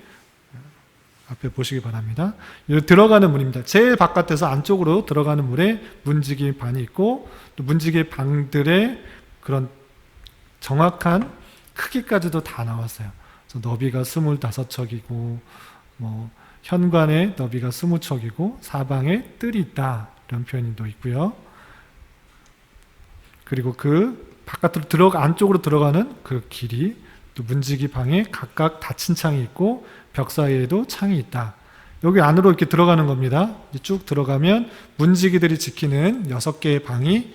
앞에 보시기 바랍니다. 여기 들어가는 문입니다. 제일 바깥에서 안쪽으로 들어가는 문에 문지기 방이 있고, 또 문지기 방들의 그런 정확한 크기까지도 다 나왔어요. 그래서 너비가 25척이고 현관의 너비가 20척이고 사방에 뜰이 있다, 이런 표현도 있고요. 그리고 그 바깥으로 안쪽으로 들어가는 그 길이 또 문지기 방에 각각 닫힌 창이 있고 벽 사이에도 창이 있다. 여기 안으로 이렇게 들어가는 겁니다. 쭉 들어가면 문지기들이 지키는 6개의 방이,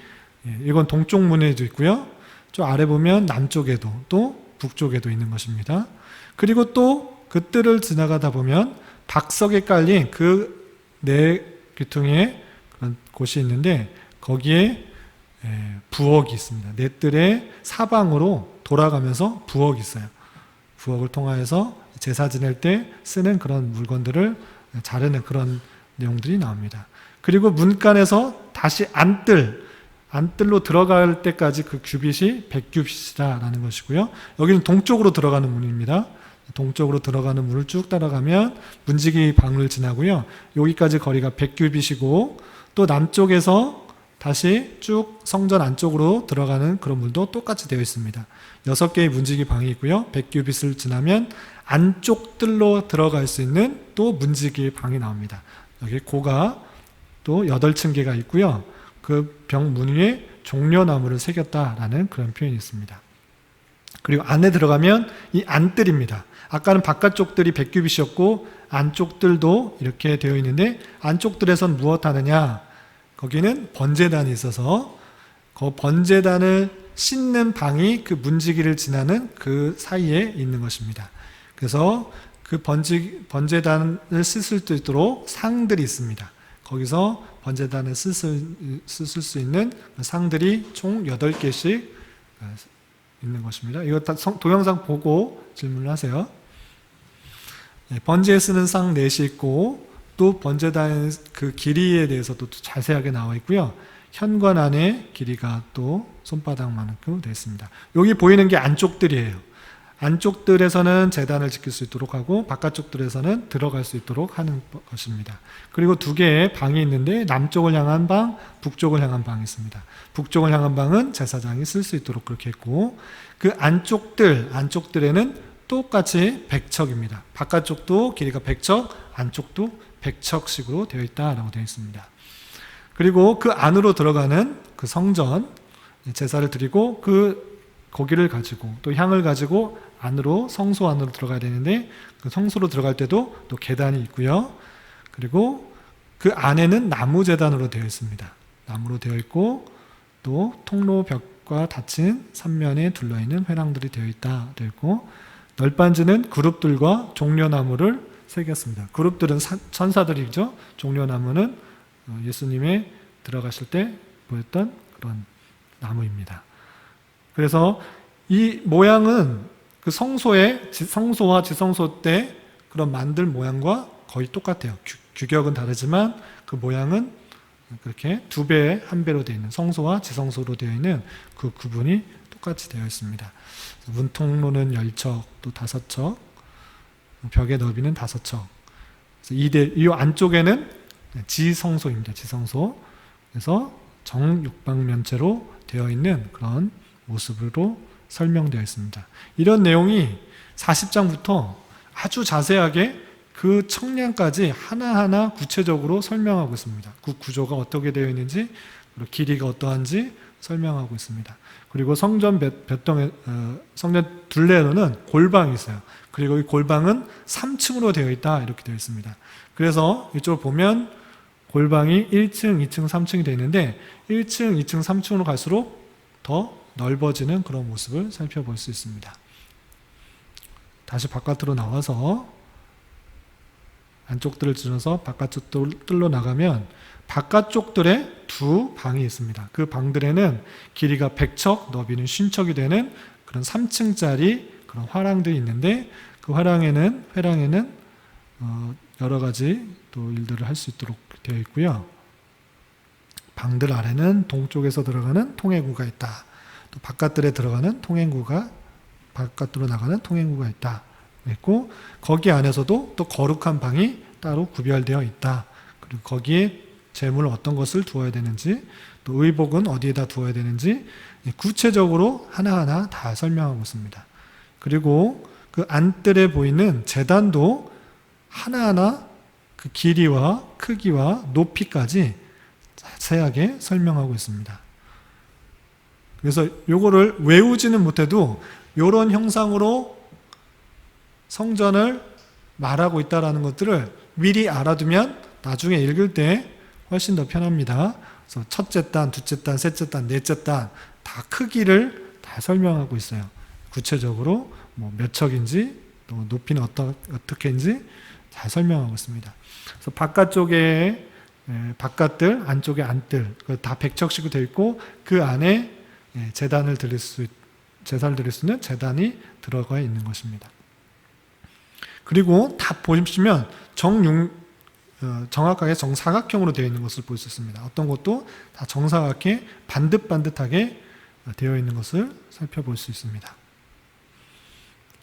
이건 동쪽 문에도 있고요. 저 아래 보면 남쪽에도 또 북쪽에도 있는 것입니다. 그리고 또 그 뜰을 지나가다 보면 박석에 깔린 그 네 귀퉁이의 그런 곳이 있는데 거기에 부엌이 있습니다. 네 뜰의 사방으로 돌아가면서 부엌이 있어요. 부엌을 통하여서 제사 지낼 때 쓰는 그런 물건들을 자르는 그런 내용들이 나옵니다. 그리고 문간에서 다시 안뜰로 들어갈 때까지 그 규빗이 100규빗이다라는 것이고요. 여기는 동쪽으로 들어가는 문입니다. 동쪽으로 들어가는 문을 쭉 따라가면 문지기 방을 지나고요. 여기까지 거리가 100규빗이고 또 남쪽에서 다시 쭉 성전 안쪽으로 들어가는 그런 문도 똑같이 되어 있습니다. 6개의 문지기 방이 있고요. 100규빗을 지나면 안쪽 뜰로 들어갈 수 있는 또 문지기 방이 나옵니다. 여기 고가 또 8층계가 있고요. 그 벽 문 위에 종려나무를 새겼다라는 그런 표현이 있습니다. 그리고 안에 들어가면 이 안뜰입니다. 아까는 바깥쪽 뜰이 100규빗이었고 안쪽 뜰도 이렇게 되어 있는데 안쪽 뜰에선 무엇 하느냐? 거기는 번제단이 있어서 그 번제단을 씻는 방이 그 문지기를 지나는 그 사이에 있는 것입니다. 그래서 그 번제단을 씻을 수 있도록 상들이 있습니다. 거기서 번제단을 씻을 수 있는 상들이 총 8개씩 있는 것입니다. 이거 다 동영상 보고 질문을 하세요. 번제에 쓰는 상 4시 있고 또 번제단 그 길이에 대해서도 자세하게 나와 있고요. 현관 안에 길이가 또 손바닥만큼 되어 있습니다. 여기 보이는 게 안쪽 뜰이에요. 안쪽 뜰에서는 제단을 지킬 수 있도록 하고 바깥쪽 뜰에서는 들어갈 수 있도록 하는 것입니다. 그리고 2개의 방이 있는데 남쪽을 향한 방, 북쪽을 향한 방이 있습니다. 북쪽을 향한 방은 제사장이 쓸 수 있도록 그렇게 했고 그 안쪽 뜰에는 똑같이 100척입니다. 바깥쪽도 길이가 100척, 안쪽도 100척씩으로 되어 있다라고 되어 있습니다. 그리고 그 안으로 들어가는 그 성전, 제사를 드리고 그 고기를 가지고 또 향을 가지고 안으로 성소 안으로 들어가야 되는데 그 성소로 들어갈 때도 또 계단이 있고요. 그리고 그 안에는 나무 제단으로 되어 있습니다. 나무로 되어 있고 또 통로 벽과 닫힌 3면에 둘러있는 회랑들이 되어 있고 널빤지는 그룹들과 종려나무를 새겼습니다. 그룹들은 천사들이죠. 종려나무는 예수님의 들어가실 때 보였던 그런 나무입니다. 그래서 이 모양은 그 성소와 지성소 때 그런 만들 모양과 거의 똑같아요. 규격은 다르지만 그 모양은 그렇게 2배, 1배로 되어 있는 성소와 지성소로 되어 있는 그 구분이 똑같이 되어 있습니다. 문통로는 10척, 또 5척, 벽의 너비는 5척. 이 안쪽에는 지성소입니다. 지성소. 그래서 정육방면체로 되어 있는 그런 모습으로 설명되어 있습니다. 이런 내용이 40장부터 아주 자세하게 그 청량까지 하나하나 구체적으로 설명하고 있습니다. 그 구조가 어떻게 되어 있는지, 그리고 길이가 어떠한지 설명하고 있습니다. 그리고 성전 성전 둘레로는 골방이 있어요. 그리고 이 골방은 3층으로 되어 있다 이렇게 되어 있습니다. 그래서 이쪽을 보면 골방이 1층, 2층, 3층이 되어 있는데 1층, 2층, 3층으로 갈수록 더 넓어지는 그런 모습을 살펴볼 수 있습니다. 다시 바깥으로 나와서 안쪽 뜰을 지나서 바깥쪽 뜰로 나가면 바깥쪽 뜰에 2 방이 있습니다. 그 방들에는 길이가 100척, 너비는 50척이 되는 그런 3층짜리 그런 화랑들이 있는데 그 회랑에는 여러 가지 또 일들을 할 수 있도록 되어 있고요. 방들 아래는 동쪽에서 들어가는 통행구가 있다. 또 바깥들에 들어가는 바깥으로 나가는 통행구가 있다. 있고 거기 안에서도 또 거룩한 방이 따로 구별되어 있다. 그리고 거기에 제물 어떤 것을 두어야 되는지 또 의복은 어디에다 두어야 되는지 구체적으로 하나하나 다 설명하고 있습니다. 그리고 그 안뜰에 보이는 제단도 하나하나 그 길이와 크기와 높이까지 자세하게 설명하고 있습니다. 그래서 요거를 외우지는 못해도 이런 형상으로 성전을 말하고 있다는 것들을 미리 알아두면 나중에 읽을 때 훨씬 더 편합니다. 그래서 첫째 단, 둘째 단, 셋째 단, 넷째 단 다 크기를 다 설명하고 있어요. 구체적으로 뭐 몇 척인지, 또 높이는 어떻게인지 잘 설명하고 있습니다. 그래서 바깥쪽에 바깥들, 안쪽에 안들 다 100척씩으로 되어 있고 그 안에 제사를 드릴 수 있는 제단이 들어가 있는 것입니다. 그리고 다 보시면 정확하게 정사각형으로 되어 있는 것을 볼 수 있습니다. 어떤 것도 다 정사각형 반듯반듯하게 되어 있는 것을 살펴볼 수 있습니다.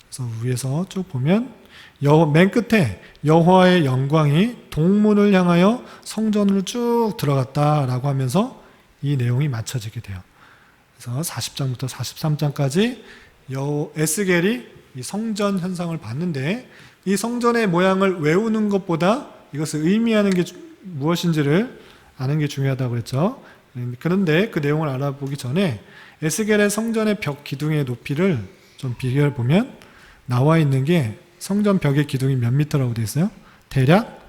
그래서 위에서 쭉 보면 맨 끝에 여호와의 영광이 동문을 향하여 성전으로 쭉 들어갔다라고 하면서 이 내용이 맞춰지게 돼요. 그래서 40장부터 43장까지 에스겔이 이 성전 현상을 봤는데 이 성전의 모양을 외우는 것보다 이것을 의미하는 게 무엇인지를 아는 게 중요하다고 했죠. 그런데 그 내용을 알아보기 전에 에스겔의 성전의 벽 기둥의 높이를 좀 비교해 보면 나와 있는 게 성전 벽의 기둥이 몇 미터라고 되어 있어요? 대략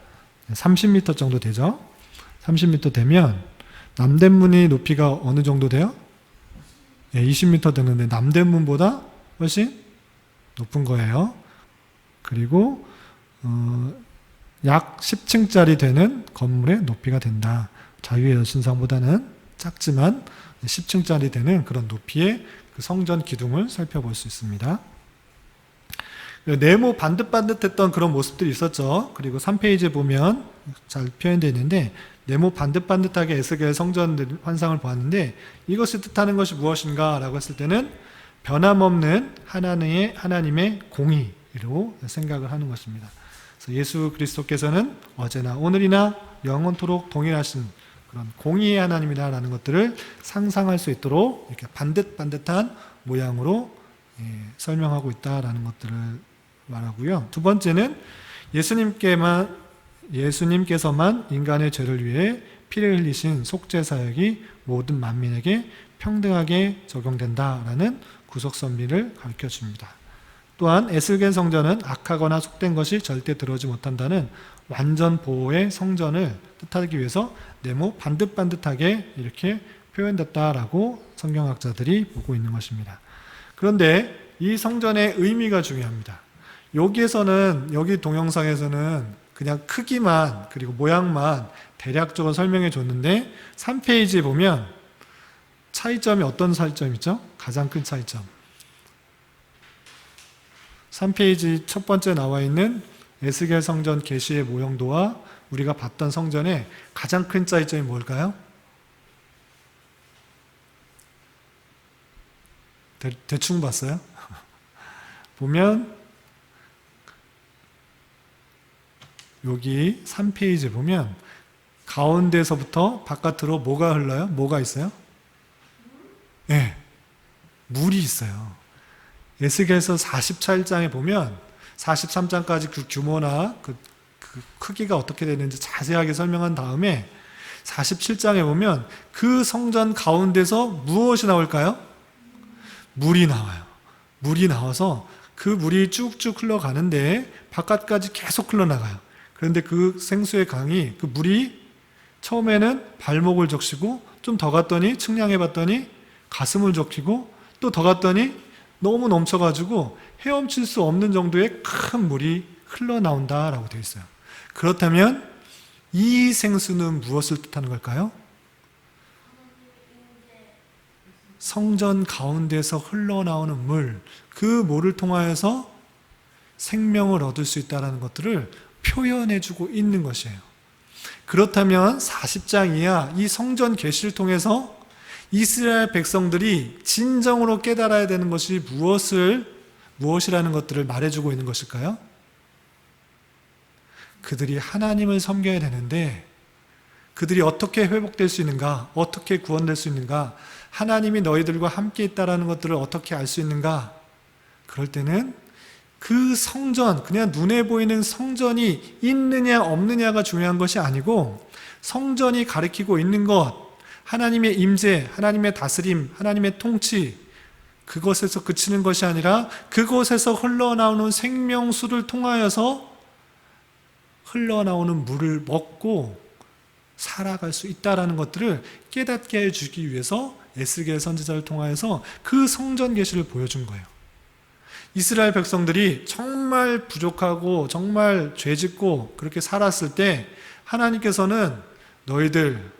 30m 정도 되죠. 30m 되면 남대문이 높이가 어느 정도 돼요? 20m 되는데 남대문보다 훨씬 높은 거예요. 그리고 약 10층짜리 되는 건물의 높이가 된다. 자유의 여신상보다는 작지만 10층짜리 되는 그런 높이의 그 성전 기둥을 살펴볼 수 있습니다. 네모 반듯반듯했던 그런 모습들이 있었죠. 그리고 3페이지에 보면 잘 표현되어 있는데 네모 반듯반듯하게 에스겔 성전 환상을 보았는데 이것이 뜻하는 것이 무엇인가 라고 했을 때는 변함없는 하나님의 공의로 생각을 하는 것입니다. 그래서 예수 그리스도께서는 어제나 오늘이나 영원토록 동일하신 그런 공의의 하나님이라는 것들을 상상할 수 있도록 이렇게 반듯반듯한 모양으로 설명하고 있다라는 것들을 말하고요. 두 번째는 예수님께서만 인간의 죄를 위해 피를 흘리신 속죄사역이 모든 만민에게 평등하게 적용된다라는 구속선비를 가르쳐줍니다. 또한 에스겔 성전은 악하거나 속된 것이 절대 들어오지 못한다는 완전 보호의 성전을 뜻하기 위해서 네모 반듯반듯하게 이렇게 표현됐다라고 성경학자들이 보고 있는 것입니다. 그런데 이 성전의 의미가 중요합니다. 여기 동영상에서는 그냥 크기만 그리고 모양만 대략적으로 설명해 줬는데 3페이지에 보면 차이점이 어떤 차이점이 있죠? 가장 큰 차이점. 3페이지 첫 번째 나와 있는 에스겔 성전 계시의 모형도와 우리가 봤던 성전의 가장 큰 차이점이 뭘까요? 대충 봤어요? 보면 여기 3페이지 보면 가운데서부터 바깥으로 뭐가 흘러요? 뭐가 있어요? 네, 물이 있어요. 에스겔서 44장에 보면 43장까지 그 규모나 그 크기가 어떻게 되는지 자세하게 설명한 다음에 47장에 보면 그 성전 가운데서 무엇이 나올까요? 물이 나와요. 물이 나와서 그 물이 쭉쭉 흘러가는데 바깥까지 계속 흘러나가요. 그런데 그 생수의 강이 그 물이 처음에는 발목을 적시고 좀 더 갔더니 측량해 봤더니 가슴을 적히고 또 더 갔더니 너무 넘쳐가지고 헤엄칠 수 없는 정도의 큰 물이 흘러나온다라고 되어 있어요. 그렇다면 이 생수는 무엇을 뜻하는 걸까요? 성전 가운데서 흘러나오는 물, 그 물을 통하여서 생명을 얻을 수 있다는 것들을 표현해주고 있는 것이에요. 그렇다면 40장 이하 이 성전 계시를 통해서 이스라엘 백성들이 진정으로 깨달아야 되는 것이 무엇이라는 것들을 말해주고 있는 것일까요? 그들이 하나님을 섬겨야 되는데 그들이 어떻게 회복될 수 있는가? 어떻게 구원될 수 있는가? 하나님이 너희들과 함께 있다는 것들을 어떻게 알 수 있는가? 그럴 때는 그 성전, 그냥 눈에 보이는 성전이 있느냐 없느냐가 중요한 것이 아니고 성전이 가리키고 있는 것, 하나님의 임재, 하나님의 다스림, 하나님의 통치, 그것에서 그치는 것이 아니라 그곳에서 흘러나오는 생명수를 통하여서 흘러나오는 물을 먹고 살아갈 수 있다라는 것들을 깨닫게 해주기 위해서 에스겔 선지자를 통하여서 그 성전 계시를 보여준 거예요. 이스라엘 백성들이 정말 부족하고 정말 죄짓고 그렇게 살았을 때 하나님께서는 너희들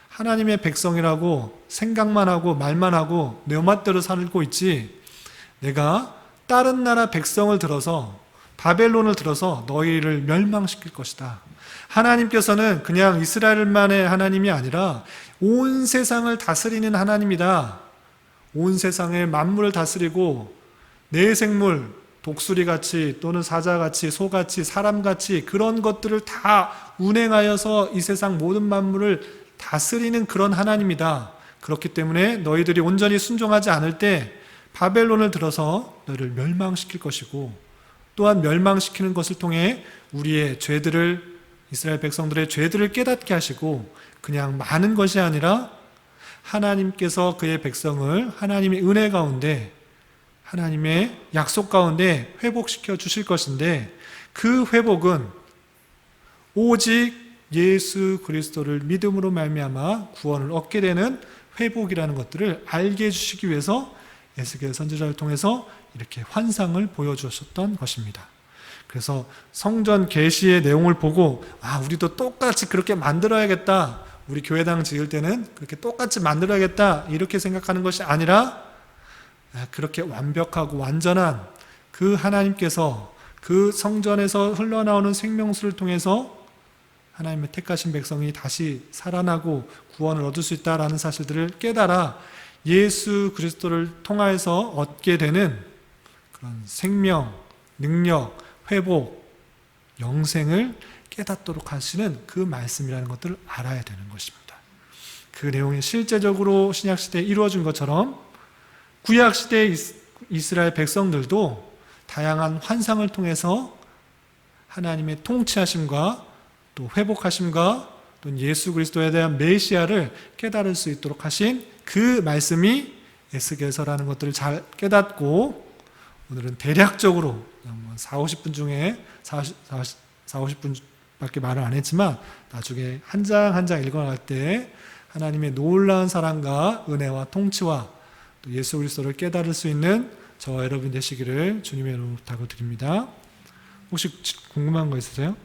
하나님의 백성이라고 생각만 하고 말만 하고 내 멋대로 살고 있지, 내가 다른 나라 백성을 들어서 바벨론을 들어서 너희를 멸망시킬 것이다. 하나님께서는 그냥 이스라엘만의 하나님이 아니라 온 세상을 다스리는 하나님이다. 온 세상의 만물을 다스리고 내 생물, 독수리같이 또는 사자같이 소같이 사람같이 그런 것들을 다 운행하여서 이 세상 모든 만물을 다스리는 그런 하나님이다. 그렇기 때문에 너희들이 온전히 순종하지 않을 때 바벨론을 들어서 너희를 멸망시킬 것이고, 또한 멸망시키는 것을 통해 우리의 죄들을, 이스라엘 백성들의 죄들을 깨닫게 하시고, 그냥 많은 것이 아니라 하나님께서 그의 백성을 하나님의 은혜 가운데, 하나님의 약속 가운데 회복시켜 주실 것인데, 그 회복은 오직 예수 그리스도를 믿음으로 말미암아 구원을 얻게 되는 회복이라는 것들을 알게 해주시기 위해서 에스겔 선지자를 통해서 이렇게 환상을 보여주셨던 것입니다. 그래서 성전 계시의 내용을 보고 우리도 똑같이 그렇게 만들어야겠다, 우리 교회당 지을 때는 그렇게 똑같이 만들어야겠다 이렇게 생각하는 것이 아니라, 그렇게 완벽하고 완전한 그 하나님께서 그 성전에서 흘러나오는 생명수를 통해서 하나님의 택하신 백성이 다시 살아나고 구원을 얻을 수 있다라는 사실들을 깨달아 예수 그리스도를 통하여서 얻게 되는 그런 생명, 능력, 회복, 영생을 깨닫도록 하시는 그 말씀이라는 것들을 알아야 되는 것입니다. 그 내용이 실제적으로 신약시대에 이루어진 것처럼 구약시대의 이스라엘 백성들도 다양한 환상을 통해서 하나님의 통치하심과 또 회복하심과 또 예수 그리스도에 대한 메시아를 깨달을 수 있도록 하신 그 말씀이 에스겔서라는 것들을 잘 깨닫고, 오늘은 대략적으로 40-50분 중에 40-50분밖에 말을 안 했지만 나중에 한 장 한 장 읽어갈 때 하나님의 놀라운 사랑과 은혜와 통치와 또 예수 그리스도를 깨달을 수 있는 저와 여러분 되시기를 주님의 이름으로 부탁을 드립니다. 혹시 궁금한 거 있으세요?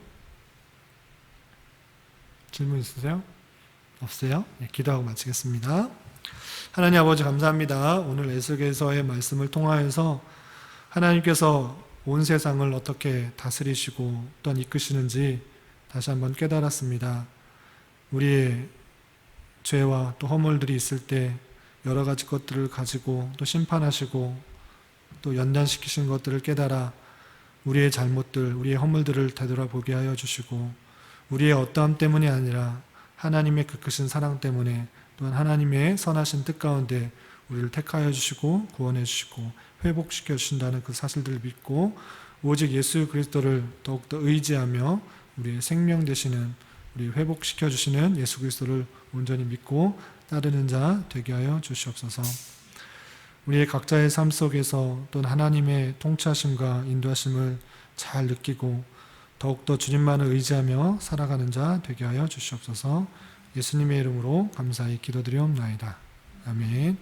질문 있으세요? 없어요? 네, 기도하고 마치겠습니다. 하나님 아버지 감사합니다. 오늘 에스겔서의 말씀을 통하여서 하나님께서 온 세상을 어떻게 다스리시고 또한 이끄시는지 다시 한번 깨달았습니다. 우리의 죄와 또 허물들이 있을 때 여러 가지 것들을 가지고 또 심판하시고 또 연단시키신 것들을 깨달아 우리의 잘못들, 우리의 허물들을 되돌아보게 하여 주시고, 우리의 어떠함 때문이 아니라 하나님의 그 크신 사랑 때문에, 또한 하나님의 선하신 뜻 가운데 우리를 택하여 주시고 구원해 주시고 회복시켜 주신다는 그 사실들을 믿고 오직 예수 그리스도를 더욱더 의지하며 우리의 생명 되시는, 우리 회복시켜 주시는 예수 그리스도를 온전히 믿고 따르는 자 되게 하여 주시옵소서. 우리의 각자의 삶 속에서 또는 하나님의 통치하심과 인도하심을 잘 느끼고 더욱더 주님만을 의지하며 살아가는 자 되게 하여 주시옵소서. 예수님의 이름으로 감사히 기도드리옵나이다. 아멘.